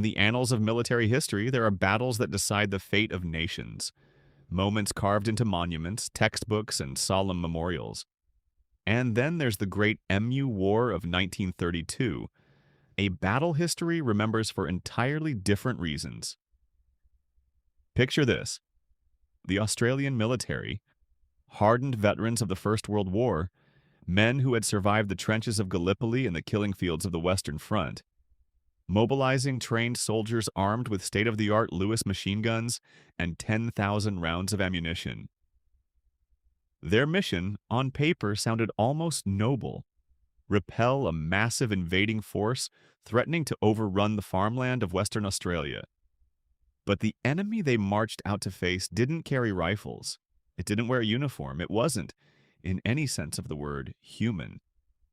the annals of military history, there are battles that decide the fate of nations, moments carved into monuments, textbooks, and solemn memorials. And then there's the Great Emu War of 1932, a battle history remembers for entirely different reasons. Picture this: the Australian military, hardened veterans of the First World War, men who had survived the trenches of Gallipoli and the killing fields of the Western Front, mobilizing trained soldiers armed with state-of-the-art Lewis machine guns and 10,000 rounds of ammunition. Their mission, on paper, sounded almost noble: repel a massive invading force threatening to overrun the farmland of Western Australia. But the enemy they marched out to face didn't carry rifles. It didn't wear a uniform. It wasn't, in any sense of the word, human.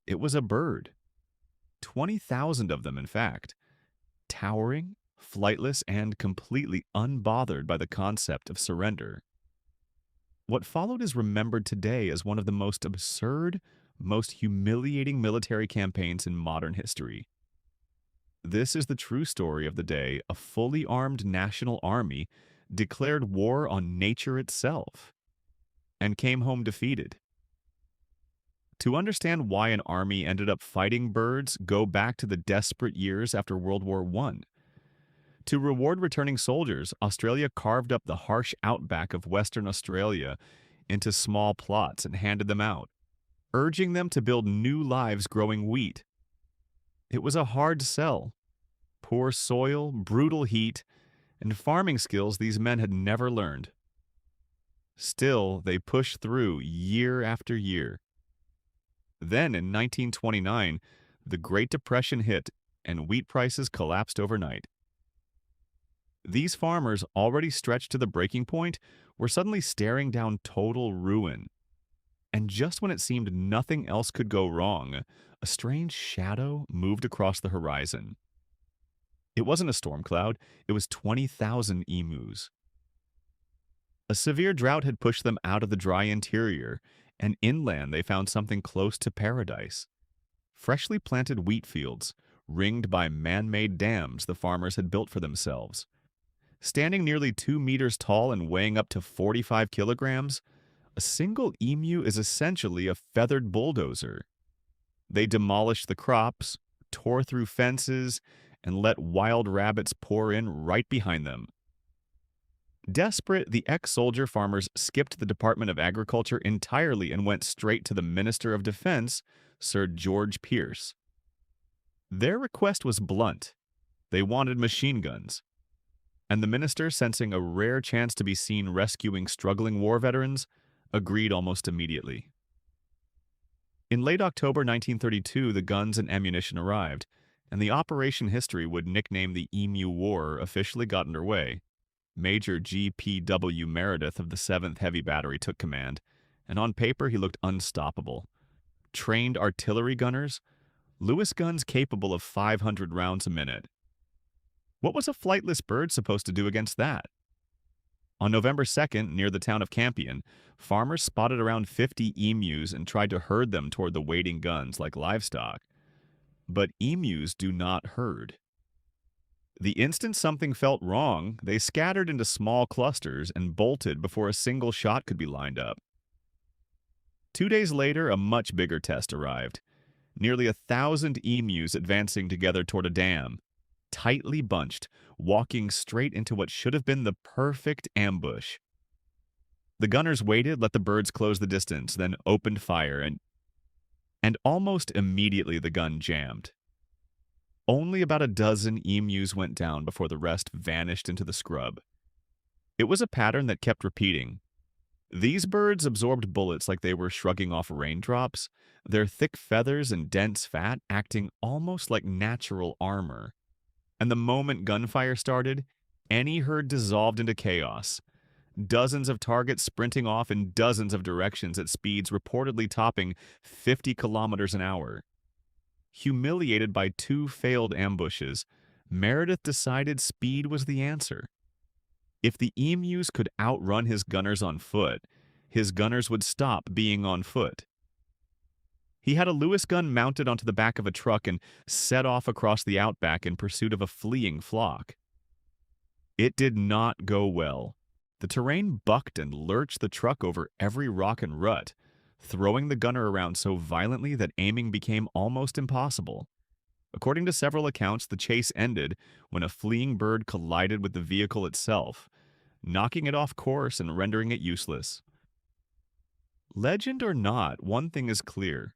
It was a bird. 20,000 of them, in fact. Towering, flightless, and completely unbothered by the concept of surrender. What followed is remembered today as one of the most absurd, most humiliating military campaigns in modern history. This is the true story of the day a fully armed national army declared war on nature itself and came home defeated. To understand why an army ended up fighting birds, go back to the desperate years after World War I. To reward returning soldiers, Australia carved up the harsh outback of Western Australia into small plots and handed them out, urging them to build new lives growing wheat. It was a hard sell. Poor soil, brutal heat, and farming skills these men had never learned. Still, they pushed through year after year. Then, in 1929, the Great Depression hit and wheat prices collapsed overnight. These farmers, already stretched to the breaking point, were suddenly staring down total ruin. And just when it seemed nothing else could go wrong, a strange shadow moved across the horizon. It wasn't a storm cloud, it was 20,000 emus. A severe drought had pushed them out of the dry interior, and inland they found something close to paradise. Freshly planted wheat fields, ringed by man-made dams the farmers had built for themselves. Standing nearly 2 meters tall and weighing up to 45 kilograms, a single emu is essentially a feathered bulldozer. They demolished the crops, tore through fences, and let wild rabbits pour in right behind them. Desperate, the ex-soldier farmers skipped the Department of Agriculture entirely and went straight to the Minister of Defense, Sir George Pierce. Their request was blunt. They wanted machine guns. And the minister, sensing a rare chance to be seen rescuing struggling war veterans, agreed almost immediately. In late October 1932, the guns and ammunition arrived, and the operation history would nickname the Emu War officially got underway. Major G.P.W. Meredith of the 7th Heavy Battery took command, and on paper he looked unstoppable. Trained artillery gunners, Lewis guns capable of 500 rounds a minute. What was a flightless bird supposed to do against that? On November 2nd, near the town of Campion, farmers spotted around 50 emus and tried to herd them toward the waiting guns like livestock. But emus do not herd. The instant something felt wrong, they scattered into small clusters and bolted before a single shot could be lined up. 2 days later, a much bigger test arrived. Nearly 1,000 emus advancing together toward a dam, tightly bunched, walking straight into what should have been the perfect ambush. The gunners waited, let the birds close the distance, then opened fire, and almost immediately the gun jammed. Only about a dozen emus went down before the rest vanished into the scrub. It was a pattern that kept repeating. These birds absorbed bullets like they were shrugging off raindrops, their thick feathers and dense fat acting almost like natural armor. And the moment gunfire started, any herd dissolved into chaos. Dozens of targets sprinting off in dozens of directions at speeds reportedly topping 50 kilometers an hour. Humiliated by 2 failed ambushes, Meredith decided speed was the answer. If the emus could outrun his gunners on foot, his gunners would stop being on foot. He had a Lewis gun mounted onto the back of a truck and set off across the outback in pursuit of a fleeing flock. It did not go well. The terrain bucked and lurched the truck over every rock and rut, throwing the gunner around so violently that aiming became almost impossible. According to several accounts, the chase ended when a fleeing bird collided with the vehicle itself, knocking it off course and rendering it useless. Legend or not, one thing is clear.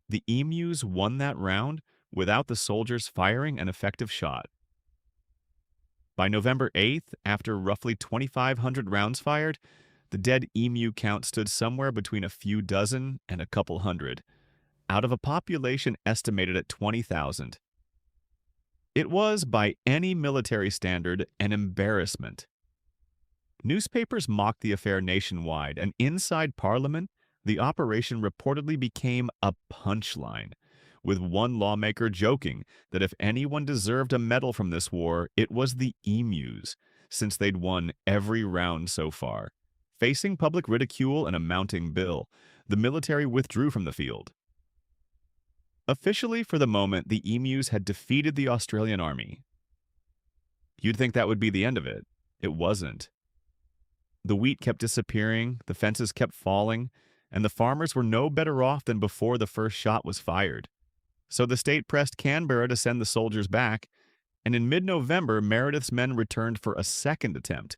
The emus won that round without the soldiers firing an effective shot. By November 8th, after roughly 2,500 rounds fired, the dead emu count stood somewhere between a few dozen and a couple hundred, out of a population estimated at 20,000. It was, by any military standard, an embarrassment. Newspapers mocked the affair nationwide, and inside Parliament, the operation reportedly became a punchline, with one lawmaker joking that if anyone deserved a medal from this war, it was the emus, since they'd won every round so far. Facing public ridicule and a mounting bill, the military withdrew from the field. Officially, for the moment, the emus had defeated the Australian army. You'd think that would be the end of it. It wasn't. The wheat kept disappearing, the fences kept falling, and the farmers were no better off than before the first shot was fired. So the state pressed Canberra to send the soldiers back, and in mid-November, Meredith's men returned for a second attempt,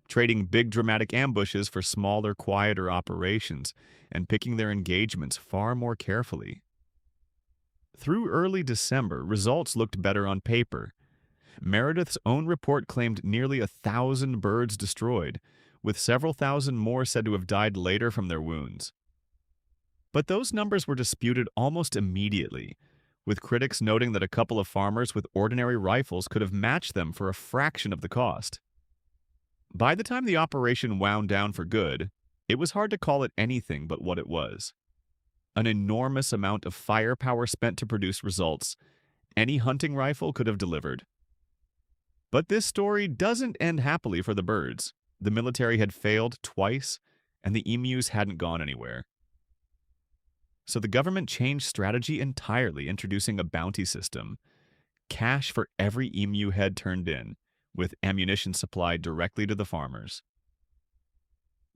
trading big dramatic ambushes for smaller, quieter operations, and picking their engagements far more carefully. Through early December, results looked better on paper. Meredith's own report claimed nearly 1,000 birds destroyed, with several thousand more said to have died later from their wounds. But those numbers were disputed almost immediately, with critics noting that a couple of farmers with ordinary rifles could have matched them for a fraction of the cost. By the time the operation wound down for good, it was hard to call it anything but what it was. An enormous amount of firepower spent to produce results any hunting rifle could have delivered. But this story doesn't end happily for the birds. The military had failed twice, and the emus hadn't gone anywhere. So the government changed strategy entirely, introducing a bounty system. Cash for every emu head turned in, with ammunition supplied directly to the farmers.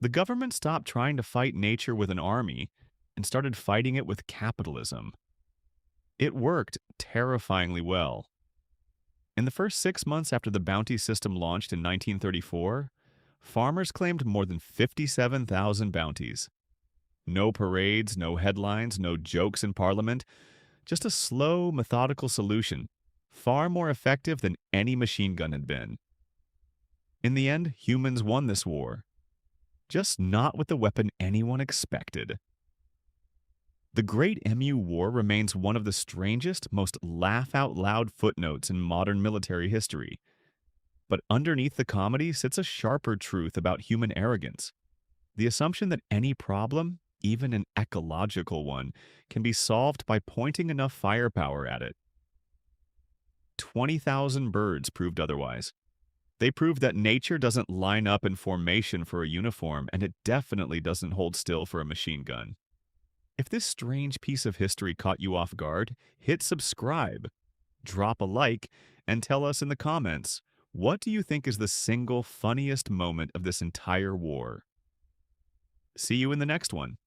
The government stopped trying to fight nature with an army and started fighting it with capitalism. It worked terrifyingly well. In the first 6 months after the bounty system launched in 1934, farmers claimed more than 57,000 bounties. No parades, no headlines, no jokes in Parliament, just a slow, methodical solution, far more effective than any machine gun had been. In the end, humans won this war, just not with the weapon anyone expected. The Great Emu War remains one of the strangest, most laugh-out-loud footnotes in modern military history. But underneath the comedy sits a sharper truth about human arrogance. The assumption that any problem, even an ecological one, can be solved by pointing enough firepower at it. 20,000 birds proved otherwise. They proved that nature doesn't line up in formation for a uniform, and it definitely doesn't hold still for a machine gun. If this strange piece of history caught you off guard, hit subscribe, drop a like, and tell us in the comments, what do you think is the single funniest moment of this entire war? See you in the next one.